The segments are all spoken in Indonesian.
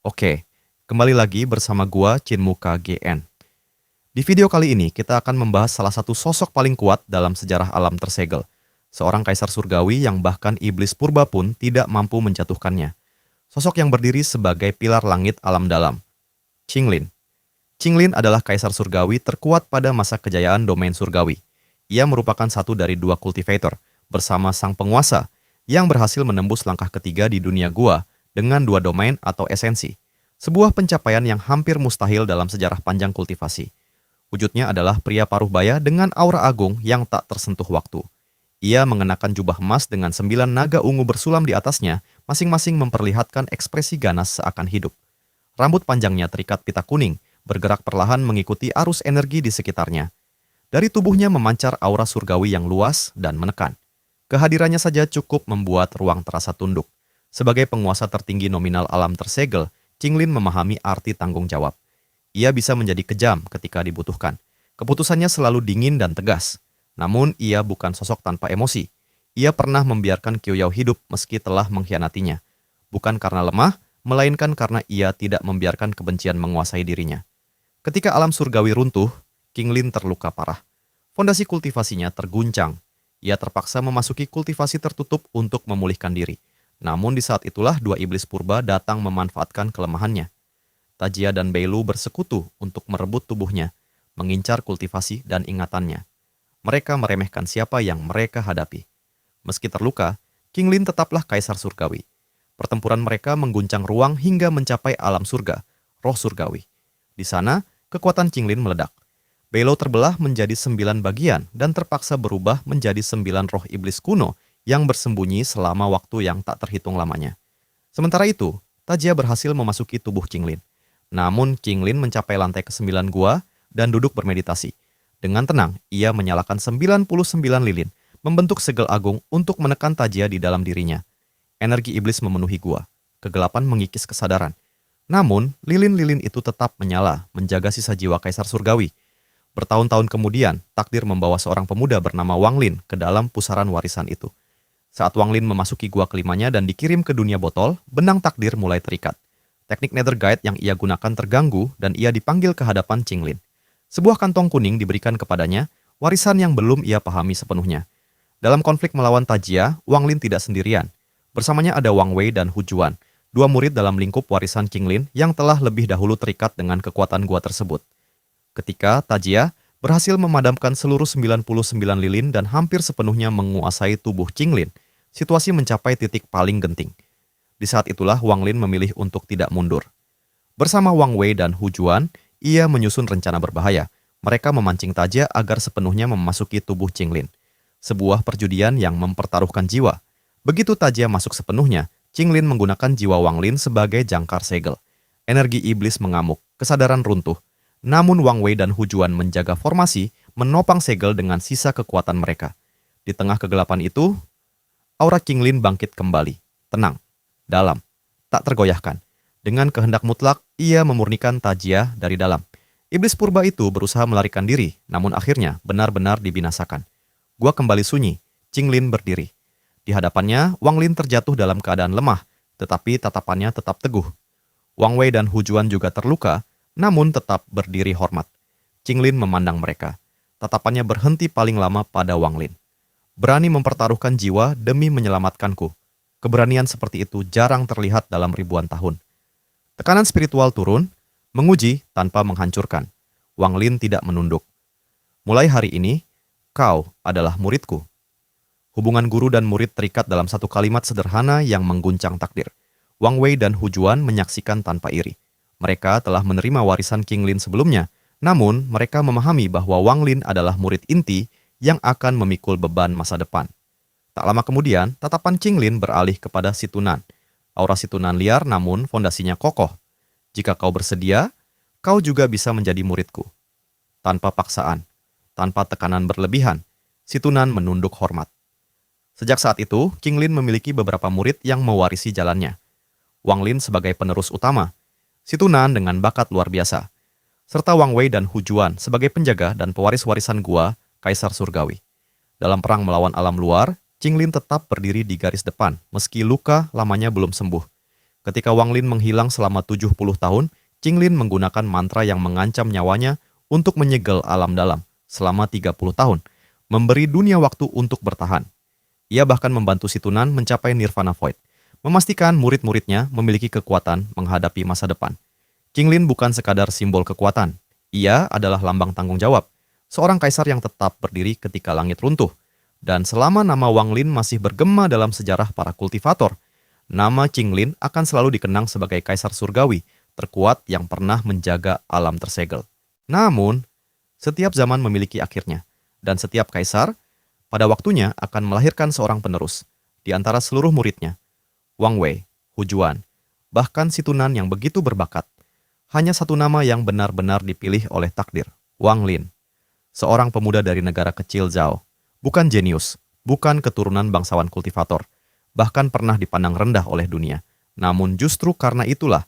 Oke, kembali lagi bersama gua Chinmuka GN. Di video kali ini kita akan membahas salah satu sosok paling kuat dalam sejarah alam tersegel. Seorang kaisar surgawi yang bahkan iblis purba pun tidak mampu menjatuhkannya. Sosok yang berdiri sebagai pilar langit alam dalam. Qinglin. Qinglin adalah kaisar surgawi terkuat pada masa kejayaan domain surgawi. Ia merupakan satu dari dua kultivator bersama sang penguasa yang berhasil menembus langkah ketiga di dunia gua dengan dua domain atau esensi. Sebuah pencapaian yang hampir mustahil dalam sejarah panjang kultivasi. Wujudnya adalah pria paruh baya dengan aura agung yang tak tersentuh waktu. Ia mengenakan jubah emas dengan 9 naga ungu bersulam di atasnya, masing-masing memperlihatkan ekspresi ganas seakan hidup. Rambut panjangnya terikat pita kuning, bergerak perlahan mengikuti arus energi di sekitarnya. Dari tubuhnya memancar aura surgawi yang luas dan menekan. Kehadirannya saja cukup membuat ruang terasa tunduk. Sebagai penguasa tertinggi nominal alam tersegel, Qinglin memahami arti tanggung jawab. Ia bisa menjadi kejam ketika dibutuhkan. Keputusannya selalu dingin dan tegas. Namun ia bukan sosok tanpa emosi. Ia pernah membiarkan Qiuyao hidup meski telah mengkhianatinya. Bukan karena lemah, melainkan karena ia tidak membiarkan kebencian menguasai dirinya. Ketika alam surgawi runtuh, Qinglin terluka parah. Fondasi kultivasinya terguncang. Ia terpaksa memasuki kultivasi tertutup untuk memulihkan diri. Namun di saat itulah dua iblis purba datang memanfaatkan kelemahannya. Tajia dan Beilu bersekutu untuk merebut tubuhnya, mengincar kultivasi dan ingatannya. Mereka meremehkan siapa yang mereka hadapi. Meski terluka, Qinglin tetaplah kaisar surgawi. Pertempuran mereka mengguncang ruang hingga mencapai alam surga, roh surgawi. Di sana, kekuatan Qinglin meledak. Beilu terbelah menjadi 9 bagian dan terpaksa berubah menjadi 9 roh iblis kuno yang bersembunyi selama waktu yang tak terhitung lamanya. Sementara itu, Tajia berhasil memasuki tubuh Qinglin. Namun Qinglin mencapai lantai ke-9 gua dan duduk bermeditasi. Dengan tenang, ia menyalakan 99 lilin, membentuk segel agung untuk menekan Tajia di dalam dirinya. Energi iblis memenuhi gua. Kegelapan mengikis kesadaran. Namun, lilin-lilin itu tetap menyala, menjaga sisa jiwa kaisar surgawi. Bertahun-tahun kemudian, takdir membawa seorang pemuda bernama Wang Lin ke dalam pusaran warisan itu. Saat Wang Lin memasuki gua kelimanya dan dikirim ke dunia botol, benang takdir mulai terikat. Teknik Nether Guide yang ia gunakan terganggu dan ia dipanggil ke hadapan Qinglin. Sebuah kantong kuning diberikan kepadanya, warisan yang belum ia pahami sepenuhnya. Dalam konflik melawan Tajia, Wang Lin tidak sendirian. Bersamanya ada Wang Wei dan Hu Juan, dua murid dalam lingkup warisan Qinglin yang telah lebih dahulu terikat dengan kekuatan gua tersebut. Ketika Tajia berhasil memadamkan seluruh 99 lilin dan hampir sepenuhnya menguasai tubuh Qinglin, situasi mencapai titik paling genting. Di saat itulah Wang Lin memilih untuk tidak mundur. Bersama Wang Wei dan Hu Juan, ia menyusun rencana berbahaya. Mereka memancing Tajia agar sepenuhnya memasuki tubuh Qinglin. Sebuah perjudian yang mempertaruhkan jiwa. Begitu Tajia masuk sepenuhnya, Qinglin menggunakan jiwa Wang Lin sebagai jangkar segel. Energi iblis mengamuk, kesadaran runtuh. Namun Wang Wei dan Hu Juan menjaga formasi, menopang segel dengan sisa kekuatan mereka. Di tengah kegelapan itu, aura Qinglin bangkit kembali. Tenang. Dalam, tak tergoyahkan. Dengan kehendak mutlak, ia memurnikan Tajia dari dalam. Iblis purba itu berusaha melarikan diri, namun akhirnya benar-benar dibinasakan. Gua kembali sunyi, Qinglin berdiri. Di hadapannya, Wang Lin terjatuh dalam keadaan lemah, tetapi tatapannya tetap teguh. Wang Wei dan Hu Juan juga terluka, namun tetap berdiri hormat. Qinglin memandang mereka. Tatapannya berhenti paling lama pada Wang Lin. Berani mempertaruhkan jiwa demi menyelamatkanku. Keberanian seperti itu jarang terlihat dalam ribuan tahun. Tekanan spiritual turun, menguji tanpa menghancurkan. Wang Lin tidak menunduk. Mulai hari ini, kau adalah muridku. Hubungan guru dan murid terikat dalam satu kalimat sederhana yang mengguncang takdir. Wang Wei dan Hu Juan menyaksikan tanpa iri. Mereka telah menerima warisan Qinglin sebelumnya, namun mereka memahami bahwa Wang Lin adalah murid inti yang akan memikul beban masa depan. Tak lama kemudian, tatapan Qinglin beralih kepada Situnan. Aura Situnan liar namun fondasinya kokoh. Jika kau bersedia, kau juga bisa menjadi muridku. Tanpa paksaan, tanpa tekanan berlebihan, Situnan menunduk hormat. Sejak saat itu, Qinglin memiliki beberapa murid yang mewarisi jalannya. Wang Lin sebagai penerus utama, Situnan dengan bakat luar biasa, serta Wang Wei dan Hu Juan sebagai penjaga dan pewaris warisan gua Kaisar Surgawi. Dalam perang melawan alam luar, Qinglin tetap berdiri di garis depan, meski luka lamanya belum sembuh. Ketika Wang Lin menghilang selama 70 tahun, Qing Lin menggunakan mantra yang mengancam nyawanya untuk menyegel alam dalam selama 30 tahun, memberi dunia waktu untuk bertahan. Ia bahkan membantu si Tunan mencapai Nirvana Void, memastikan murid-muridnya memiliki kekuatan menghadapi masa depan. Qing Lin bukan sekadar simbol kekuatan, ia adalah lambang tanggung jawab, seorang kaisar yang tetap berdiri ketika langit runtuh. Dan selama nama Wang Lin masih bergema dalam sejarah para kultivator, nama Qing Lin akan selalu dikenang sebagai kaisar surgawi terkuat yang pernah menjaga alam tersegel. Namun, setiap zaman memiliki akhirnya, dan setiap kaisar pada waktunya akan melahirkan seorang penerus di antara seluruh muridnya. Wang Wei, Hu Juan, bahkan si Tunan yang begitu berbakat. Hanya satu nama yang benar-benar dipilih oleh takdir, Wang Lin. Seorang pemuda dari negara kecil Zhao, bukan jenius, bukan keturunan bangsawan kultivator, bahkan pernah dipandang rendah oleh dunia. Namun justru karena itulah,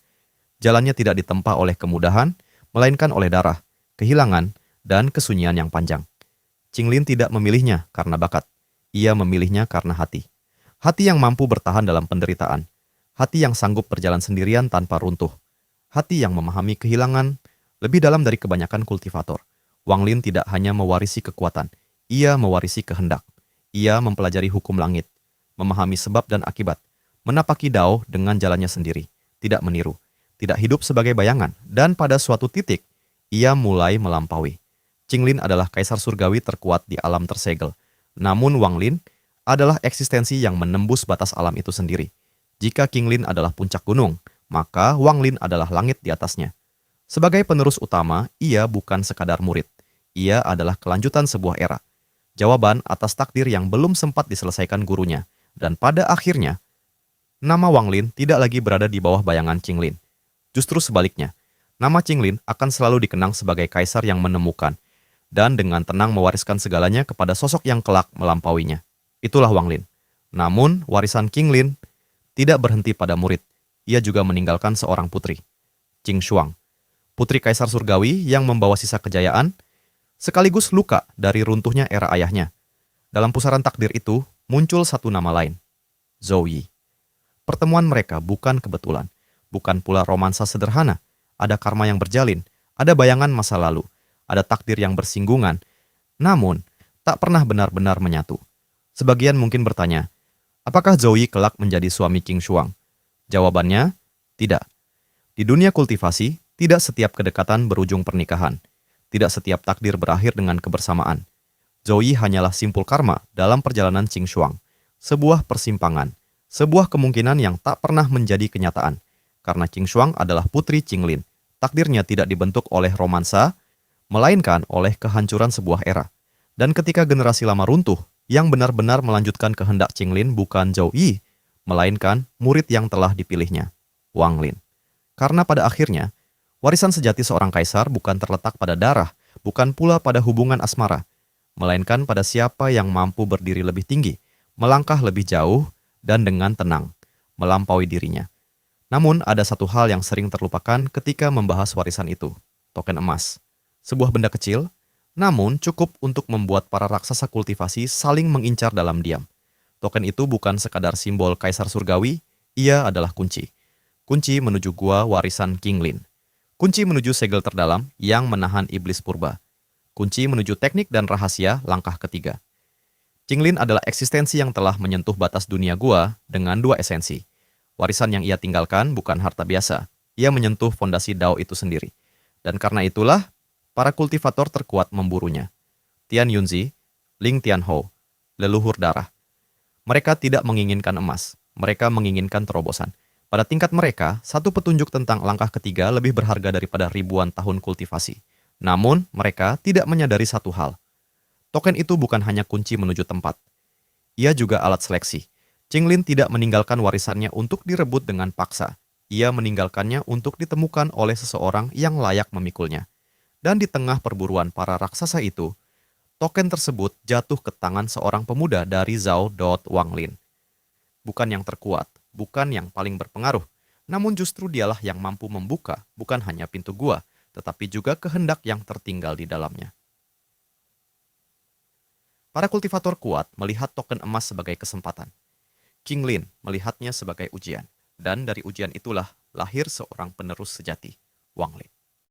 jalannya tidak ditempa oleh kemudahan, melainkan oleh darah, kehilangan, dan kesunyian yang panjang. Qing Lin tidak memilihnya karena bakat, ia memilihnya karena hati. Hati yang mampu bertahan dalam penderitaan, hati yang sanggup berjalan sendirian tanpa runtuh, hati yang memahami kehilangan lebih dalam dari kebanyakan kultivator. Wang Lin tidak hanya mewarisi kekuatan, ia mewarisi kehendak. Ia mempelajari hukum langit, memahami sebab dan akibat, menapaki Dao dengan jalannya sendiri, tidak meniru, tidak hidup sebagai bayangan, dan pada suatu titik, ia mulai melampaui. Qing Lin adalah kaisar surgawi terkuat di alam tersegel. Namun Wang Lin adalah eksistensi yang menembus batas alam itu sendiri. Jika Qing Lin adalah puncak gunung, maka Wang Lin adalah langit di atasnya. Sebagai penerus utama, ia bukan sekadar murid. Ia adalah kelanjutan sebuah era. Jawaban atas takdir yang belum sempat diselesaikan gurunya. Dan pada akhirnya, nama Wang Lin tidak lagi berada di bawah bayangan Qing Lin. Justru sebaliknya, nama Qing Lin akan selalu dikenang sebagai kaisar yang menemukan dan dengan tenang mewariskan segalanya kepada sosok yang kelak melampauinya. Itulah Wang Lin. Namun, warisan Qing Lin tidak berhenti pada murid. Ia juga meninggalkan seorang putri, Qing Shuang, putri kaisar surgawi yang membawa sisa kejayaan, sekaligus luka dari runtuhnya era ayahnya. Dalam pusaran takdir itu, muncul satu nama lain, Zhou Yi. Pertemuan mereka bukan kebetulan, bukan pula romansa sederhana. Ada karma yang berjalin, ada bayangan masa lalu, ada takdir yang bersinggungan, namun tak pernah benar-benar menyatu. Sebagian mungkin bertanya, apakah Zhou Yi kelak menjadi suami Qing Shuang? Jawabannya, tidak. Di dunia kultivasi, tidak setiap kedekatan berujung pernikahan. Tidak setiap takdir berakhir dengan kebersamaan. Zhou Yi hanyalah simpul karma dalam perjalanan Qing Shuang. Sebuah persimpangan, sebuah kemungkinan yang tak pernah menjadi kenyataan. Karena Qing Shuang adalah putri Qing Lin. Takdirnya tidak dibentuk oleh romansa, melainkan oleh kehancuran sebuah era. Dan ketika generasi lama runtuh, yang benar-benar melanjutkan kehendak Qing Lin bukan Zhou Yi, melainkan murid yang telah dipilihnya, Wang Lin. Karena pada akhirnya, warisan sejati seorang kaisar bukan terletak pada darah, bukan pula pada hubungan asmara, melainkan pada siapa yang mampu berdiri lebih tinggi, melangkah lebih jauh, dan dengan tenang, melampaui dirinya. Namun ada satu hal yang sering terlupakan ketika membahas warisan itu, token emas. Sebuah benda kecil, namun cukup untuk membuat para raksasa kultivasi saling mengincar dalam diam. Token itu bukan sekadar simbol kaisar surgawi, ia adalah kunci. Kunci menuju gua warisan Qing Lin. Kunci menuju segel terdalam yang menahan iblis purba. Kunci menuju teknik dan rahasia langkah ketiga. Qing Lin adalah eksistensi yang telah menyentuh batas dunia gua dengan dua esensi. Warisan yang ia tinggalkan bukan harta biasa, ia menyentuh fondasi Dao itu sendiri. Dan karena itulah, para kultivator terkuat memburunya. Tian Yunzi, Ling Tianhou, leluhur darah. Mereka tidak menginginkan emas, mereka menginginkan terobosan. Pada tingkat mereka, satu petunjuk tentang langkah ketiga lebih berharga daripada ribuan tahun kultivasi. Namun, mereka tidak menyadari satu hal. Token itu bukan hanya kunci menuju tempat. Ia juga alat seleksi. Qing Lin tidak meninggalkan warisannya untuk direbut dengan paksa. Ia meninggalkannya untuk ditemukan oleh seseorang yang layak memikulnya. Dan di tengah perburuan para raksasa itu, token tersebut jatuh ke tangan seorang pemuda dari Zhao Wang Lin. Bukan yang terkuat, bukan yang paling berpengaruh, namun justru dialah yang mampu membuka bukan hanya pintu gua, tetapi juga kehendak yang tertinggal di dalamnya. Para kultivator kuat melihat token emas sebagai kesempatan. Qing Lin melihatnya sebagai ujian. Dan dari ujian itulah lahir seorang penerus sejati, Wang Lin.